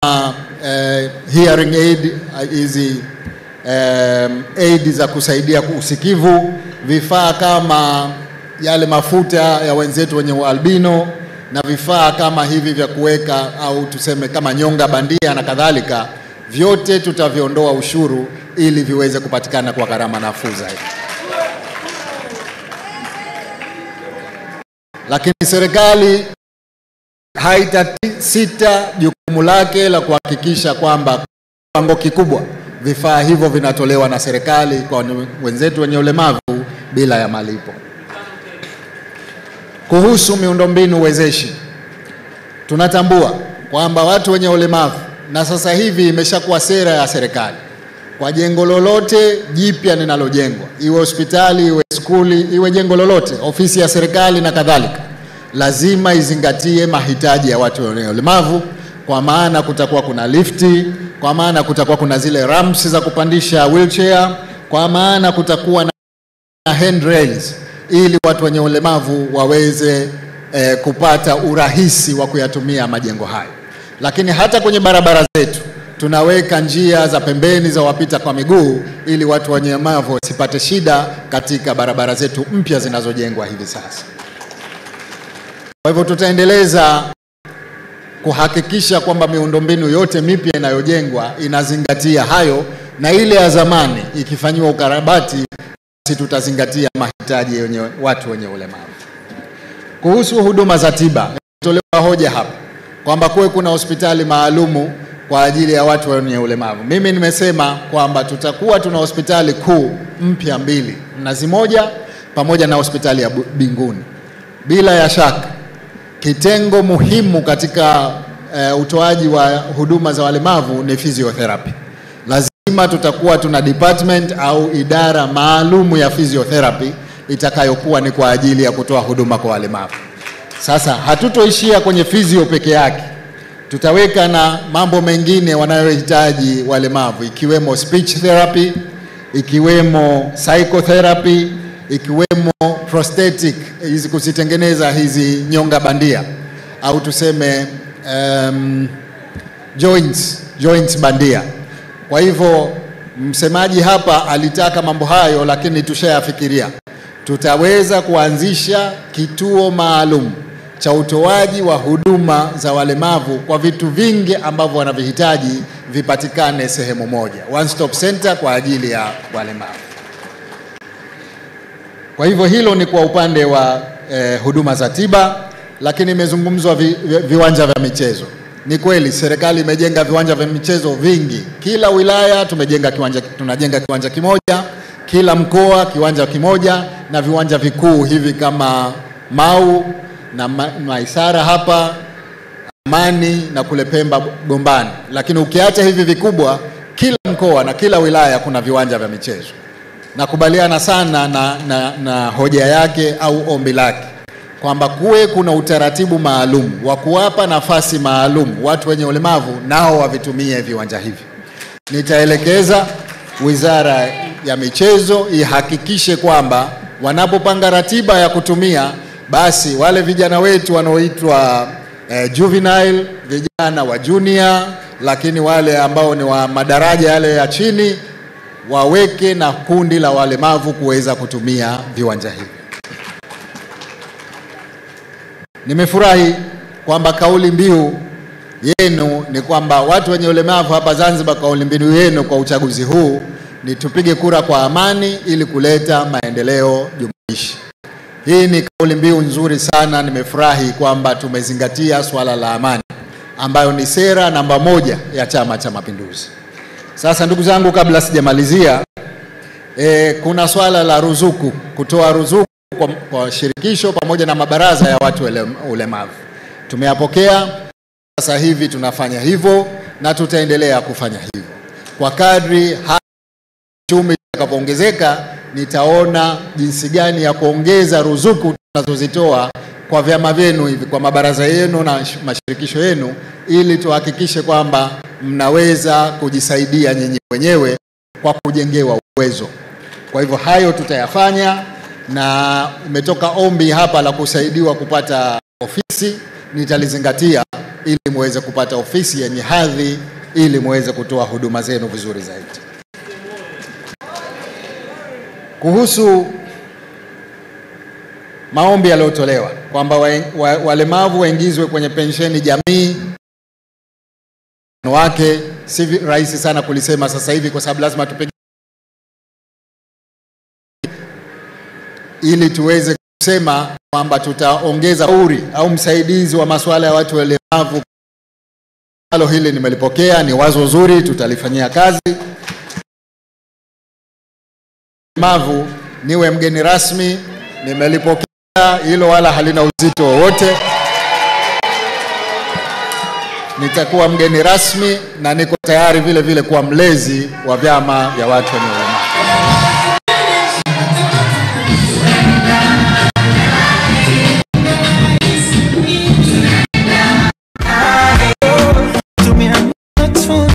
hearing aid, hizi aid za kusaidia usikivu, vifaa kama yale mafuta ya wenzetu wenye albino, na vifaa kama hivi vya kuweka au tuseme kama nyonga bandia na kadhalika, vyote tutaviondoa ushuru ili viweze kupatikana kwa gharama nafuu zaidi. Lakini serikali haitasita jukumu lake la kuhakikisha kwamba kiwango kikubwa vifaa hivyo vinatolewa na serikali kwa wenzetu wenye ulemavu bila ya malipo. Kuhusu miundombinu wezeshi, tunatambua kwamba watu wenye ulemavu, na sasa hivi imeshakuwa sera ya serikali, kwa jengo lolote jipya linalojengwa, iwe hospitali, iwe skuli, iwe jengo lolote, ofisi ya serikali na kadhalika, lazima izingatie mahitaji ya watu wenye ulemavu, kwa maana kutakuwa kuna lifti, kwa maana kutakuwa kuna zile ramps za kupandisha wheelchair, kwa maana kutakuwa na handrails ili watu wenye ulemavu waweze kupata urahisi wa kuyatumia majengo hayo. Lakini hata kwenye barabara zetu tunaweka njia za pembeni za wapita kwa miguu ili watu wenye ulemavu wasipate shida katika barabara zetu mpya zinazojengwa hivi sasa. Kwa hivyo tutaendeleza kuhakikisha kwamba miundombinu yote mipya inayojengwa inazingatia hayo, na ile ya zamani ikifanywa ukarabati tutazingatia mahitaji ya watu wenye ulemavu. Kuhusu huduma za tiba, imetolewa hoja hapa kwamba kuwe kuna hospitali maalumu kwa ajili ya watu wenye ulemavu. Mimi nimesema kwamba tutakuwa tuna hospitali kuu mpya 2, Mnazi Mmoja pamoja na hospitali ya Binguni. Bila ya shaka kitengo muhimu katika utoaji wa huduma za walemavu ni physiotherapy. Lazima tutakuwa tuna department au idara maalumu ya physiotherapy itakayokuwa ni kwa ajili ya kutoa huduma kwa walemavu. Sasa hatutoishia kwenye physio peke yake. Tutaweka na mambo mengine wanayohitaji walemavu, ikiwemo speech therapy, ikiwemo psychotherapy, ikiwemo prosthetic, hizi kusitengeneza hizi nyonga bandia au tuseme joints bandia. Kwa hivyo msemaji hapa alitaka mambo hayo, lakini tushayafikiria. Tutaweza kuanzisha kituo maalum cha utoaji wa huduma za walemavu kwa vitu vingi ambavyo wanavihitaji vipatikane sehemu moja, one stop center kwa ajili ya walemavu. Kwa hivyo hilo ni kwa upande wa huduma za tiba. Lakini imezungumzwa viwanja vya michezo. Ni kweli serikali imejenga viwanja vya michezo vingi. Kila wilaya tunajenga kiwanja kimoja, kila mkoa kiwanja kimoja, na viwanja vikuu hivi kama Mau na Maisara hapa, Amani na kule Pemba Gombani. Lakini ukiacha hivi vikubwa, kila mkoa na kila wilaya kuna viwanja vya michezo. Nakubaliana sana na hoja yake au ombi lake kwamba kuwe kuna utaratibu maalum wa kuwapa nafasi maalum watu wenye ulemavu nao wavitumie viwanja hivi. Nitaelekeza Wizara ya Michezo ihakikishe kwamba wanapopanga ratiba ya kutumia, basi wale vijana wetu wanaoitwa juvenile, vijana wa junior, lakini wale ambao ni wa madaraja yale ya chini, waweke na kundi la walemavu kuweza kutumia viwanja hivi. Nimefurahi kwamba kauli mbiu yenu ni kwamba watu wenye ulemavu hapa Zanzibar, kauli mbiu yenu kwa uchaguzi huu ni tupige kura kwa amani ili kuleta maendeleo jumuishi. Hii ni kauli mbiu nzuri sana. Nimefurahi kwamba tumezingatia swala la amani ambayo ni sera namba 1 ya Chama cha Mapinduzi. Sasa ndugu zangu, kabla sijamalizia, kuna swala la ruzuku, kutoa ruzuku kwa shirikisho pamoja na mabaraza ya watu ulemavu. Tumeyapokea, sasa hivi tunafanya hivyo na tutaendelea kufanya hivyo. Kwa kadri uchumi utakapoongezeka, nitaona jinsi gani ya kuongeza ruzuku tunazozitoa kwa vyama vyenu hivi, kwa mabaraza yenu na mashirikisho yenu, ili tuhakikishe kwamba mnaweza kujisaidia nyinyi wenyewe kwa kujengewa uwezo. Kwa hivyo hayo tutayafanya, na umetoka ombi hapa la kusaidiwa kupata ofisi, nitalizingatia ili muweze kupata ofisi yenye hadhi, ili muweze kutoa huduma zenu vizuri zaidi. Kuhusu maombi yaliyotolewa kwamba walemavu waingizwe kwenye pensheni jamii wake, si rahisi sana kulisema sasa hivi kwa sababu lazima tupige ili tuweze kusema kwamba tutaongeza ushauri au msaidizi wa masuala ya watu walemavu. Halo hili nimelipokea, ni wazo zuri, tutalifanyia kazi. Walemavu niwe mgeni rasmi, nimelipokea hilo, wala halina uzito wowote. Nitakuwa mgeni rasmi na niko tayari vile vile kuwa mlezi wa vyama vya watu wenye ulemavu.